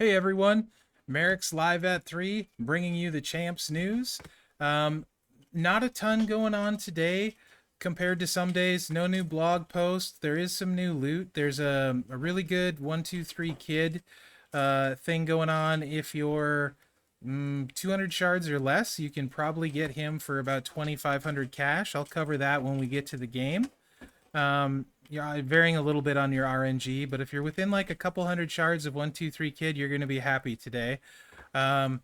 Hey everyone, Mherex live at 3, bringing you the champs news. Um, Not a ton going on today compared to some days. No new blog posts. There is some new loot. There's a really good 123 kid thing going on. If you're 200 shards or less, you can probably get him for about 2,500 cash. I'll cover that when we get to the game. Yeah, varying a little bit on your RNG, but if you're within like a couple hundred shards of 123 kid, you're going to be happy today. Um,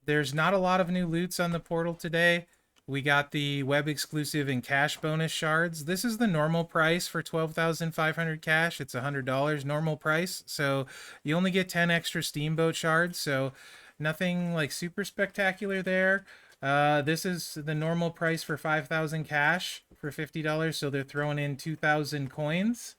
there's not a lot of new loots on the portal today. We got the web exclusive and cash bonus shards. This is the normal price for 12,500 cash. It's $100 normal price. So you only get 10 extra steamboat shards. So nothing like super spectacular there. This is the normal price for 5,000 cash for $50. So they're throwing in 2,000 coins.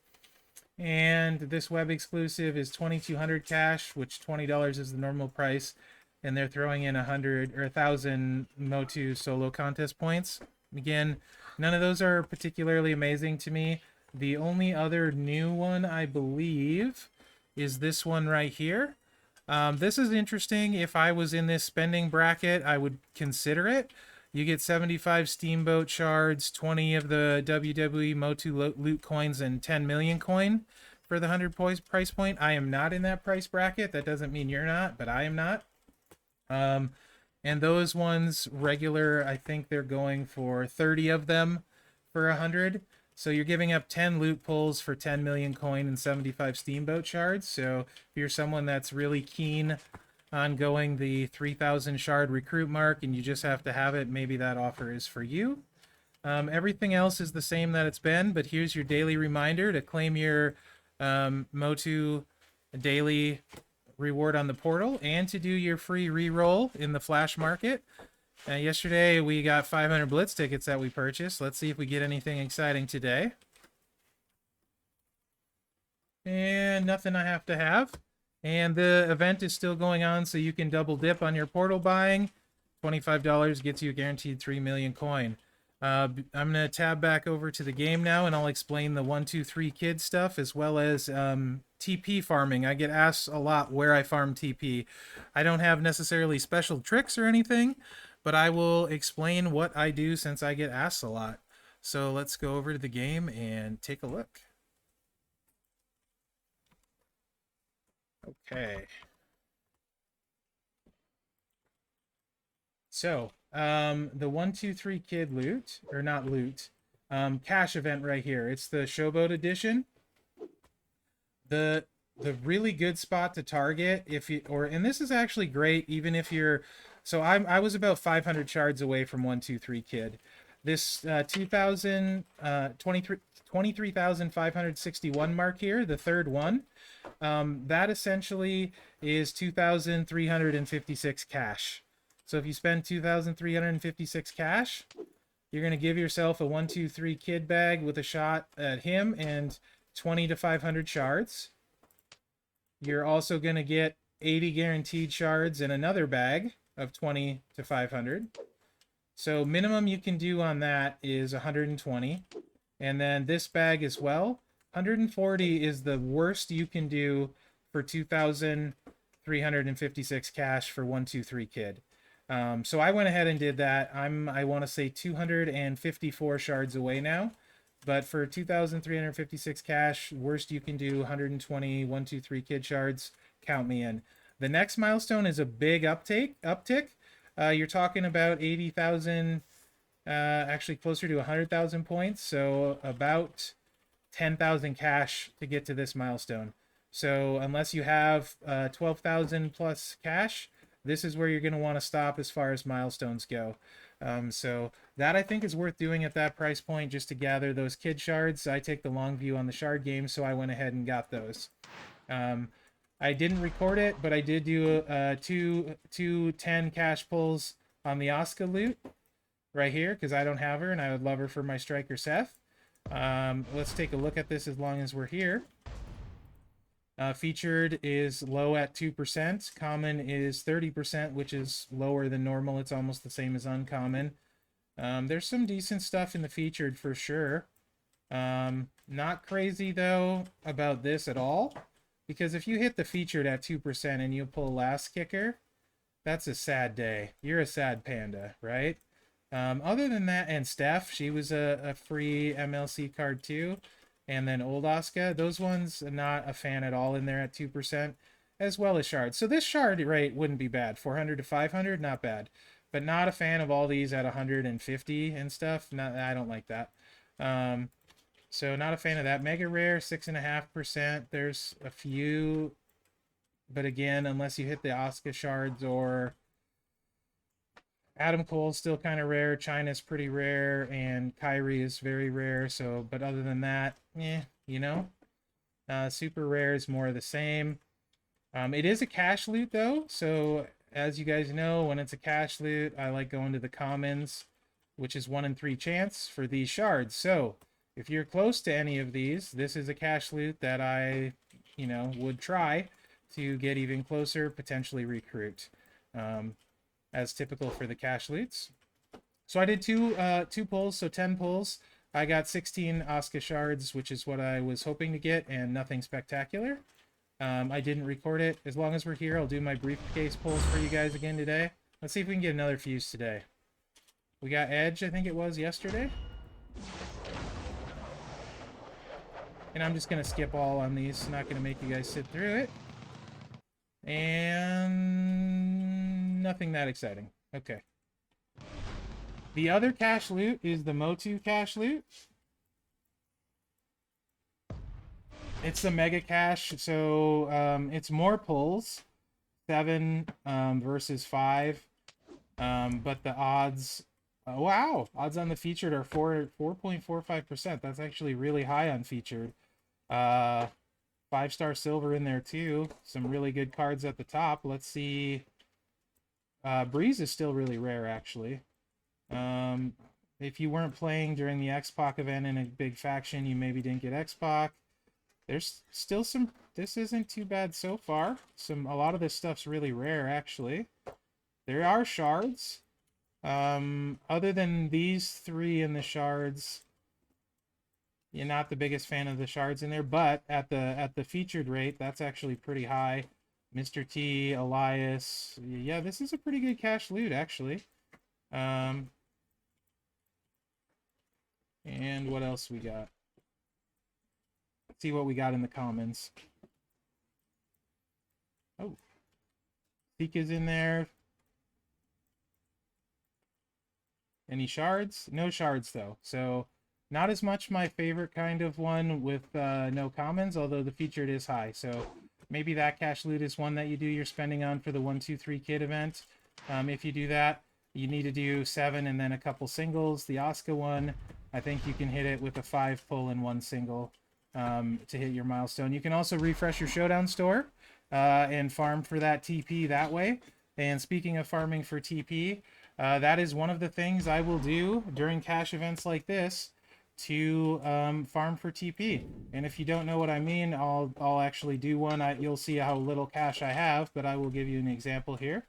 And this web exclusive is 2,200 cash, which $20 is the normal price, and they're throwing in 100 or 1,000 MOTU solo contest points. Again, none of those are particularly amazing to me. The only other new one, I believe, is this one right here. This is interesting. If I was in this spending bracket, I would consider it. You get 75 Steamboat shards, 20 of the WWE MOTU loot coins, and 10 million coin for the 100 price point. I am not in that price bracket. That doesn't mean you're not, but I am not. And those ones, regular, I think they're going for 30 of them for 100. So you're giving up 10 loot pulls for 10 million coin and 75 Steamboat shards. So if you're someone that's really keen on going the 3,000 shard recruit mark and you just have to have it, maybe that offer is for you. Everything else is the same that it's been, but here's your daily reminder to claim your MOTU daily reward on the portal and to do your free reroll in the flash market. Yesterday we got 500 blitz tickets that we purchased. Let's see if we get anything exciting today. And nothing I have to have. And the event is still going on, so you can double dip on your portal buying. $25 gets you a guaranteed 3 million coin. I'm going to tab back over to the game now, and I'll explain the 123 kid stuff as well as TP farming. I get asked a lot where I farm TP. I don't have necessarily special tricks or anything, but I will explain what I do since I get asked a lot. So let's go over to the game and take a look. Okay. So, the 123 kid loot, or not loot, cash event right here. It's the Showboat edition. The really good spot to target if you and this is actually great even if you're I was about 500 shards away from 123 kid. This 23,561 mark here, the third one, that essentially is 2,356 cash. So if you spend 2,356 cash, you're going to give yourself a 123 kid bag with a shot at him and 20 to 500 shards. You're also going to get 80 guaranteed shards in another bag of 20 to 500. So minimum you can do on that is 120. And then this bag as well, 140 is the worst you can do for 2,356 cash for 123 kid. So I went ahead and did that. I want to say 254 shards away now. But for 2,356 cash, worst you can do 120 123 kid shards. Count me in. The next milestone is a big uptick. You're talking about 80,000, actually closer to 100,000 points. So about 10,000 cash to get to this milestone. So unless you have 12,000 plus cash, this is where you're going to want to stop as far as milestones go. So that I think is worth doing at that price point just to gather those kid shards. I take the long view on the shard game, so I went ahead and got those. I didn't record it, but I did do two 10 cash pulls on the Oscar loot right here because I don't have her and I would love her for my striker Seth. Let's take a look at this as long as we're here. Featured is low at 2%. Common is 30%, which is lower than normal. It's almost the same as uncommon. There's some decent stuff in the featured for sure. Not crazy, though, about this at all. Because if you hit the featured at 2% and you pull last kicker, that's a sad day. You're a sad panda, right? Other than that, and Steph, she was a free MLC card too. And then Old Oscar, those ones, not a fan at all in there at 2%, as well as shards. So this shard rate wouldn't be bad. 400 to 500, not bad. But not a fan of all these at 150 and stuff. Not, I don't like that. So not a fan of that. Mega rare, 6.5%. There's a few, but again, unless you hit the Oscar shards or Adam Cole's still kind of rare. China's pretty rare, and Kyrie is very rare. So, but other than that, you know, super rare is more of the same. It is a cash loot though, so as you guys know, when it's a cash loot, I like going to the commons, which is 1 in 3 chance for these shards. So if you're close to any of these, this is a cash loot that I, would try to get even closer, potentially recruit. As typical for the cash loots. So I did two pulls, so 10 pulls. I got 16 Oscar shards, which is what I was hoping to get, and nothing spectacular. I didn't record it. As long as we're here, I'll do my briefcase pulls for you guys again today. Let's see if we can get another fuse today. We got Edge, I think it was, yesterday. And I'm just going to skip all on these. Not going to make you guys sit through it. And nothing that exciting. Okay. The other cash loot is the MOTU cash loot. It's the mega cash, so it's more pulls, 7 versus 5, but the odds, wow, odds on the featured are 4.45%. That's actually really high on featured. 5-star silver in there too. Some really good cards at the top. Let's see. Breeze is still really rare, actually. If you weren't playing during the X-Pac event in a big faction, you maybe didn't get X-Pac. There's still some. This isn't too bad so far. A lot of this stuff's really rare, actually. There are shards. Other than these 3 in the shards, you're not the biggest fan of the shards in there, but at the featured rate, that's actually pretty high. Mr. T, Elias, yeah, this is a pretty good cash loot, actually. And what else we got? Let's see what we got in the commons. Oh, Sika's in there. Any shards? No shards, though. So not as much my favorite kind of one with no commons, although the featured is high. So maybe that cash loot is one that you do your spending on for the 1-2-3 kid event. If you do that, you need to do 7 and then a couple singles. The Oscar one, I think you can hit it with a 5 pull and 1 single to hit your milestone. You can also refresh your Showdown store and farm for that TP that way. And speaking of farming for TP, that is one of the things I will do during cash events like this to farm for TP. And if you don't know what I mean, I'll actually do one. You'll see how little cash I have, but I will give you an example here.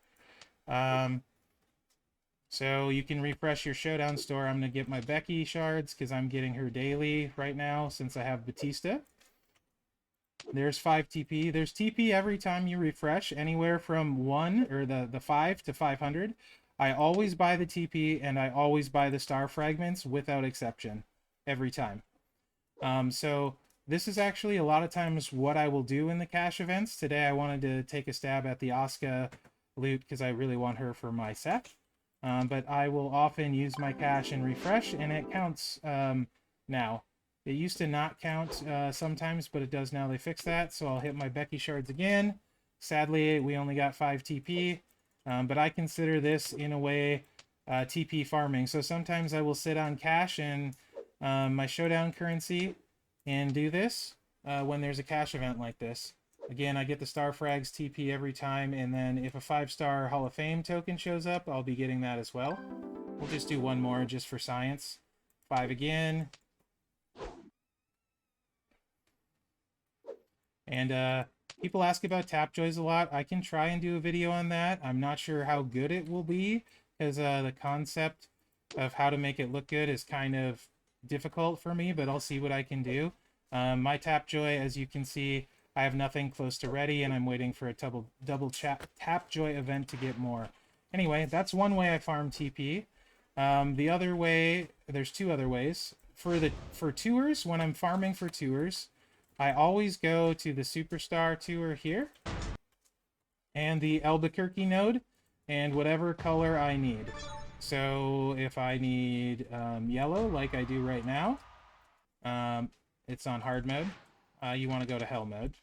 So you can refresh your Showdown store. I'm going to get my Becky shards because I'm getting her daily right now since I have Batista. There's 5 TP. There's TP every time you refresh, anywhere from 1 or the 5 to 500. I always buy the TP and I always buy the star fragments without exception every time. So this is actually a lot of times what I will do in the cash events. Today I wanted to take a stab at the Asuka loot because I really want her for my set. But I will often use my cash and refresh, and it counts now. It used to not count sometimes, but it does now. They fixed that, so I'll hit my Becky shards again. Sadly, we only got 5 TP, but I consider this, in a way, TP farming. So sometimes I will sit on cash and my Showdown currency and do this when there's a cash event like this. Again, I get the Star Frags TP every time, and then if a 5-star Hall of Fame token shows up, I'll be getting that as well. We'll just do one more just for science. 5 again. And people ask about Tapjoys a lot. I can try and do a video on that. I'm not sure how good it will be, because the concept of how to make it look good is kind of difficult for me, but I'll see what I can do. My Tapjoy, as you can see, I have nothing close to ready, and I'm waiting for a double tap joy event to get more. Anyway, that's one way I farm TP. The other way, there's two other ways. For tours, when I'm farming for tours, I always go to the Superstar tour here and the Albuquerque node and whatever color I need. So if I need yellow, like I do right now, it's on hard mode. You want to go to hell mode.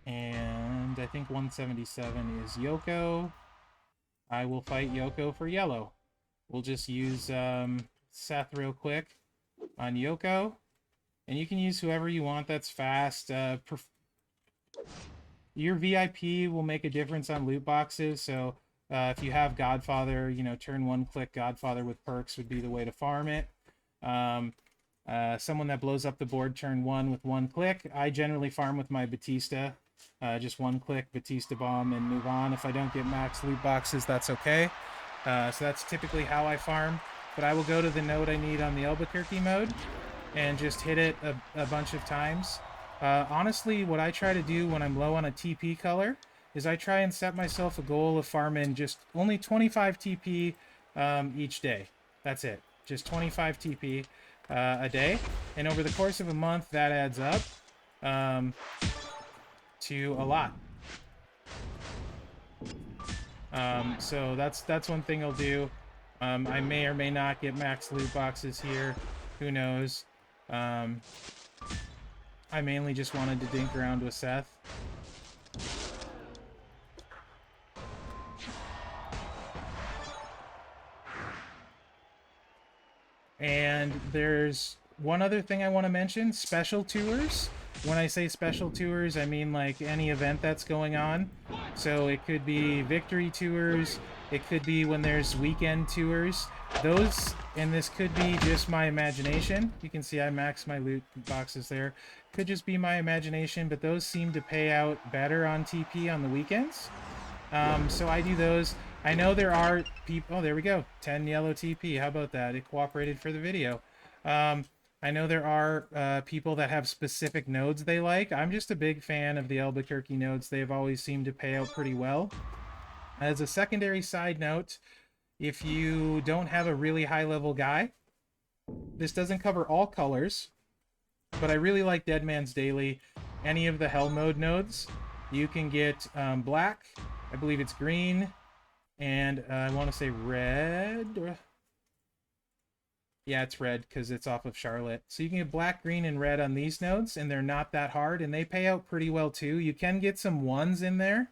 And I think 177 is Yoko. I will fight Yoko for yellow. We'll just use Seth real quick on Yoko. And you can use whoever you want that's fast. Your VIP will make a difference on loot boxes. So if you have Godfather, you know, turn one click Godfather with perks would be the way to farm it. Someone that blows up the board turn one with one click. I generally farm with my Batista. Just one click, Batista bomb, and move on. If I don't get max loot boxes, that's okay. So that's typically how I farm. But I will go to the node I need on the Albuquerque mode and just hit it a bunch of times. Honestly, what I try to do when I'm low on a TP color is I try and set myself a goal of farming just only 25 TP each day. That's it. Just 25 TP a day. And over the course of a month, that adds up to a lot. So that's one thing I'll do. I may or may not get max loot boxes here. Who knows? I mainly just wanted to dink around with Seth. And there's one other thing I want to mention, special tours. When I say special tours, I mean like any event that's going on. So it could be victory tours, it could be when there's weekend tours. Those, and this could be just my imagination. You can see I maxed my loot boxes there. Could just be my imagination, but those seem to pay out better on TP on the weekends. So I do those. I know there are people... Oh, there we go. 10 yellow TP. How about that? It cooperated for the video. I know there are people that have specific nodes they like. I'm just a big fan of the Albuquerque nodes. They've always seemed to pay out pretty well. As a secondary side note, if you don't have a really high-level guy, this doesn't cover all colors, but I really like Dead Man's Daily. Any of the Hell Mode nodes, you can get black, I believe it's green, and I want to say red. Yeah, it's red because it's off of Charlotte. So you can get black, green, and red on these nodes, and they're not that hard, and they pay out pretty well too. You can get some ones in there,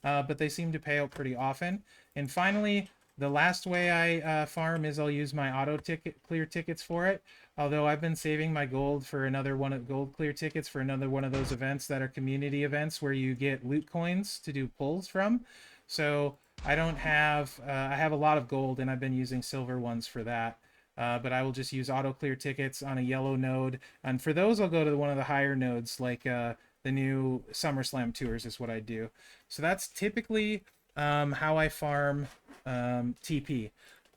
but they seem to pay out pretty often. And finally, the last way I farm is I'll use my auto clear tickets for it. Although I've been saving my gold for another one of gold clear tickets for another one of those events that are community events where you get loot coins to do pulls from. So I don't have I have a lot of gold, and I've been using silver ones for that. But I will just use auto clear tickets on a yellow node, and for those I'll go to one of the higher nodes, like the new SummerSlam tours is what I do. So that's typically how I farm TP.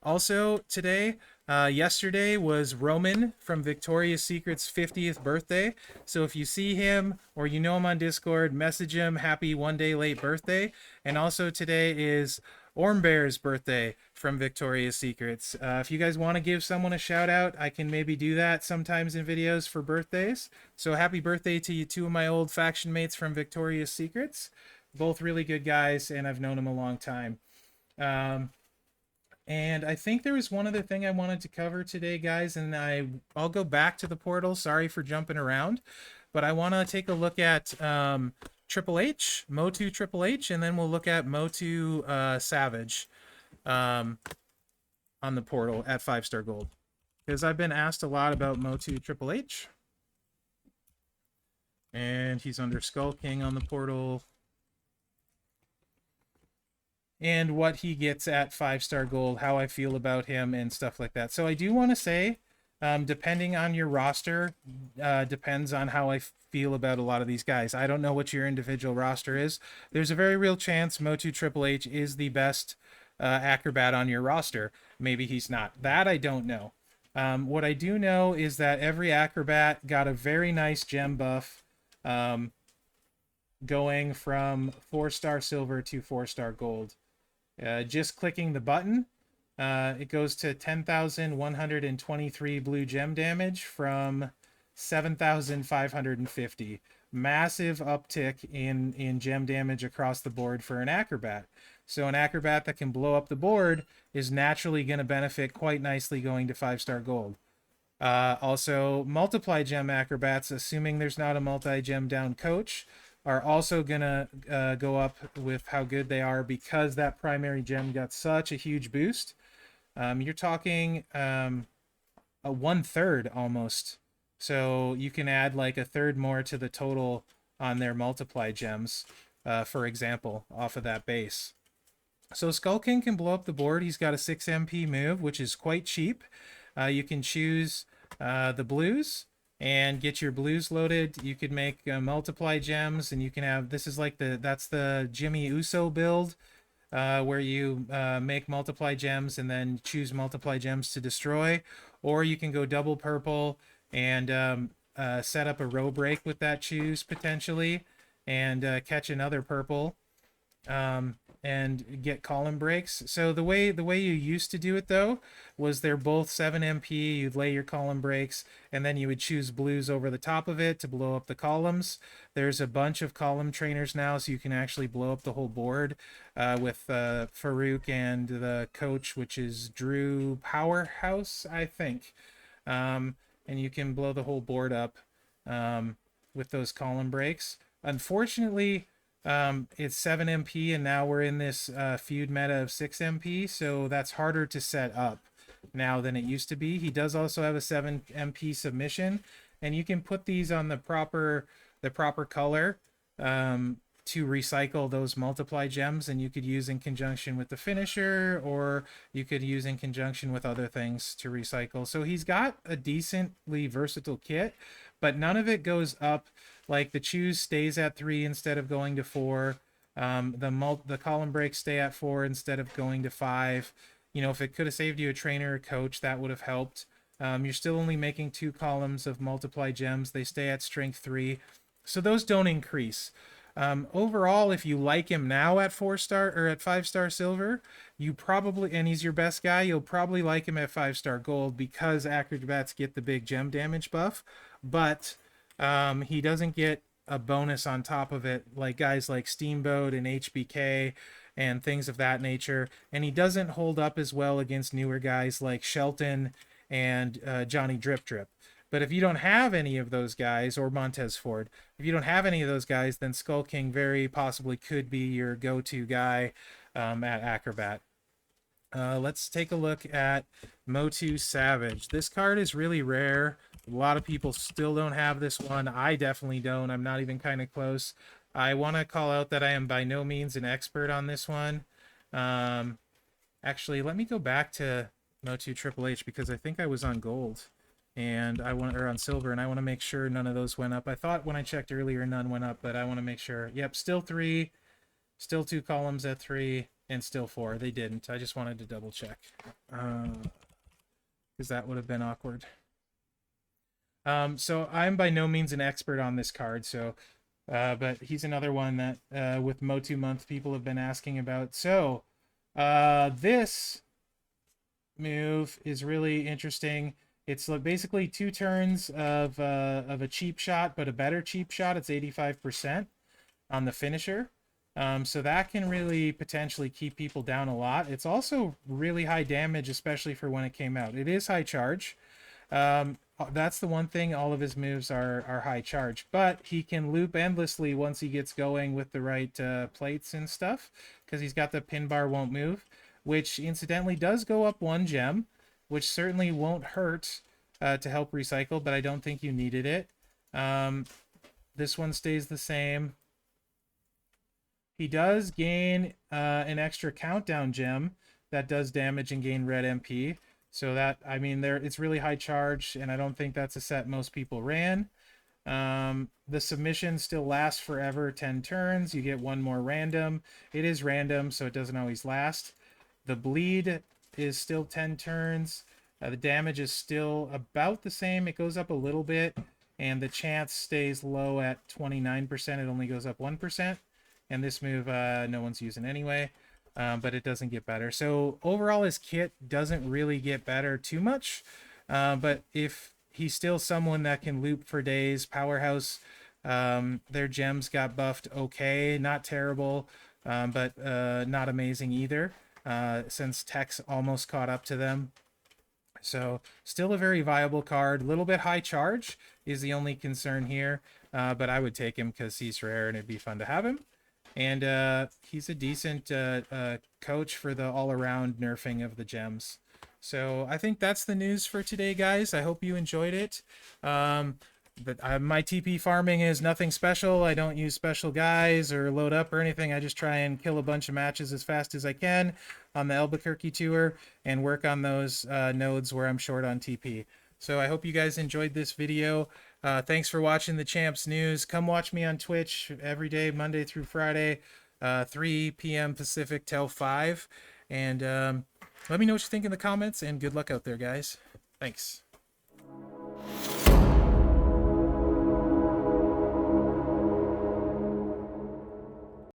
Also today, yesterday was Roman from Victoria's Secret's 50th birthday. So if you see him or you know him on Discord, message him happy one day late birthday. And also today is Ormbear's birthday from Victoria's Secrets. If you guys want to give someone a shout out, I can maybe do that sometimes in videos for birthdays. So happy birthday to you, two of my old faction mates from Victoria's Secrets. Both really good guys, and I've known them a long time. And I think there was one other thing I wanted to cover today, guys, and I'll go back to the portal. Sorry for jumping around, but I want to take a look at Triple H, MOTU Triple H, and then we'll look at MOTU Savage on the portal at 5-star gold, because I've been asked a lot about MOTU Triple H, and he's under Skull King on the portal, and what he gets at 5-star gold, how I feel about him, and stuff like that. So I do want to say, depending on your roster, depends on how I feel about a lot of these guys. I don't know what your individual roster is. There's a very real chance MOTU Triple H is the best acrobat on your roster. Maybe he's not. That I don't know. What I do know is that every acrobat got a very nice gem buff, um, going from 4-star silver to 4-star gold. Just clicking the button, it goes to 10,123 blue gem damage from 7,550. Massive uptick in gem damage across the board for an acrobat. So an acrobat that can blow up the board is naturally going to benefit quite nicely going to 5-star gold. Also, multiply gem acrobats, assuming there's not a multi-gem down coach, are also gonna go up with how good they are because that primary gem got such a huge boost. You're talking a 1/3 almost. So you can add like a third more to the total on their multiply gems, for example, off of that base. So Skull King can blow up the board. He's got a 6 MP move, which is quite cheap. You can choose the blues and get your blues loaded. You could make multiply gems, and you can have, this is like that's the Jimmy Uso build, where you make multiply gems and then choose multiply gems to destroy. Or you can go double purple and set up a row break with that choose potentially, and catch another purple, and get column breaks. So the way you used to do it though was they're both 7 MP. You'd lay your column breaks, and then you would choose blues over the top of it to blow up the columns. There's a bunch of column trainers now, so you can actually blow up the whole board with Farouk and the coach, which is Drew Powerhouse, I think. And you can blow the whole board up with those column breaks. Unfortunately, it's 7 MP, and now we're in this feud meta of 6 MP, so that's harder to set up now than it used to be. He does also have a 7 MP submission, and you can put these on the proper color to recycle those multiply gems, and you could use in conjunction with the finisher, or you could use in conjunction with other things to recycle. So he's got a decently versatile kit, but none of it goes up. Like the choose stays at 3 instead of going to 4. The column breaks stay at 4 instead of going to 5. You know, if it could have saved you a trainer or coach, that would have helped. You're still only making 2 columns of multiply gems. They stay at strength 3. So those don't increase. Overall, if you like him now at 4-star or at 5-star silver, you probably, and he's your best guy, you'll probably like him at 5-star gold because acrobats get the big gem damage buff. But he doesn't get a bonus on top of it like guys like Steamboat and HBK and things of that nature. And he doesn't hold up as well against newer guys like Shelton and Johnny Drip Drip. But if you don't have any of those guys, or Montez Ford, if you don't have any of those guys, then Skull King very possibly could be your go-to guy at Acrobat. Let's take a look at MOTU Savage. This card is really rare. A lot of people still don't have this one. I definitely don't. I'm not even kind of close. I want to call out that I am by no means an expert on this one. Actually, let me go back to MOTU Triple H because I think I was on gold, and I want, or on silver, and I want to make sure none of those went up. I thought when I checked earlier none went up, but I want to make sure. Yep, still 3, still 2 columns at 3, and still 4. They didn't. I just wanted to double check because that would have been awkward. So I'm by no means an expert on this card, so but he's another one that with MOTU month people have been asking about. So this move is really interesting. It's basically 2 turns of a cheap shot, but a better cheap shot. It's 85% on the finisher. So that can really potentially keep people down a lot. It's also really high damage, especially for when it came out. It is high charge. That's the one thing, all of his moves are high charge, but he can loop endlessly once he gets going with the right plates and stuff, because he's got the pin bar won't move, which incidentally does go up 1 gem, which certainly won't hurt to help recycle, but I don't think you needed it. This one stays the same. He does gain an extra countdown gem that does damage and gain red MP. So that, I mean, it's really high charge, and I don't think that's a set most people ran. The submission still lasts forever, 10 turns. You get 1 more random. It is random, so it doesn't always last. The bleed is still 10 turns. The damage is still about the same. It goes up a little bit, and the chance stays low at 29%. It only goes up 1%. And this move, no one's using anyway, but it doesn't get better. So overall, his kit doesn't really get better too much. But if he's still someone that can loop for days, Powerhouse, their gems got buffed okay, not terrible, but not amazing either, since Tech's almost caught up to them. So still a very viable card. A little bit high charge is the only concern here, but I would take him because he's rare and it'd be fun to have him. And he's a decent coach for the all-around nerfing of the gems. So I think that's the news for today, guys. I hope you enjoyed it. But my TP farming is nothing special. I don't use special guys or load up or anything. I just try and kill a bunch of matches as fast as I can on the Albuquerque tour and work on those nodes where I'm short on TP. So I hope you guys enjoyed this video. Thanks for watching the Champs News. Come watch me on Twitch every day, Monday through Friday, 3 p.m. Pacific till 5. And let me know what you think in the comments, and good luck out there, guys. Thanks.